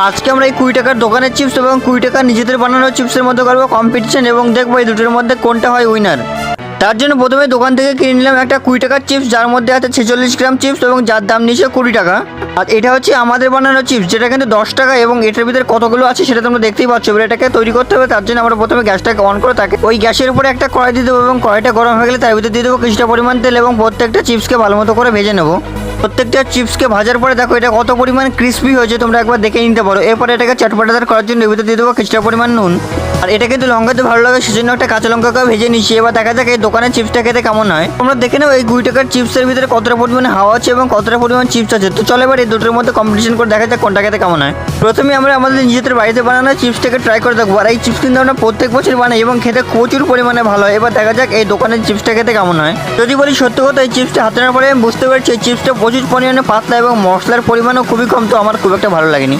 আজকে আমরা এই 20 টাকার দোকানের চিপস এবং 20 টাকার নিজেদের বানানো চিপসের মধ্যে করবো কম্পিটিশন এবং দেখবো এই দুটোর মধ্যে কোনটা হয় উইনার। তার জন্য প্রথমে দোকান থেকে কিনে নিলাম একটা 20 টাকার চিপস, যার মধ্যে আছে 46 গ্রাম চিপস এবং যার দাম নিচ্ছে 20 টাকা। আর এটা হচ্ছে আমাদের বানানো চিপস, যেটা কিন্তু 10 টাকা এবং এটার ভিতরে কতগুলো আছে সেটা তোমরা দেখতেই পাচ্ছ। এবার এটাকে তৈরি করতে হবে, তার জন্য আমরা প্রথমে গ্যাসটাকে অন করে তাকে ওই গ্যাসের উপরে একটা কড়াই দিয়ে দেবো এবং কড়াইটা গরম হয়ে গেলে তার ভিতরে দিয়ে দেবো কিছুটা পরিমাণ তেল এবং প্রত্যেকটা চিপসকে ভালো মতো করে ভেজে নেবো। প্রত্যেকটা চিপসকে ভাজার পরে দেখো এটা কত পরিমাণ ক্রিস্পি হয়েছে, তোমরা একবার দেখে নিতে পারো। এরপরে এটাকে চটপটাদার করার জন্য এর ভিতরে দিয়ে দেবো কিছুটা পরিমাণ নুন। আর এটা কিন্তু লঙ্কাতে ভালো লাগে, সেজন্য একটা কাঁচা লঙ্কাকে ভেজে নিচ্ছি। এবার দেখা যাক এই দোকানের চিপসটা খেতে কেমন হয়। তোমরা দেখে নাও এই 20 টাকার চিপসের ভিতরে কতটা পরিমাণে হাওয়া আছে এবং কতটা পরিমাণ চিপস আছে। তো চলো এবার এই দুটোর মধ্যে কম্পিটিশন করে দেখা যাক কোনটা খেতে কেমন হয়। প্রথমে আমরা আমাদের নিজেদের বাড়িতে বানানো চিপসটাকে ট্রাই করে দেখবো। আর এই চিপস কিন্তু আমরা প্রত্যেক বছর বানাই এবং খেতে প্রচুর পরিমাণে ভালো হয়। এবার দেখা যাক এই দোকানের চিপসটা খেতে কেমন হয়। যদি বলি সত্যি কথা, এই চিপসটা হাতে নেওয়ার পরে আমি বুঝতে পারছি এই চিপসটা প্রচুর পরিমাণে পাতলা এবং মশলার পরিমাণও খুবই কম, তো আমার খুব একটা ভালো লাগেনি।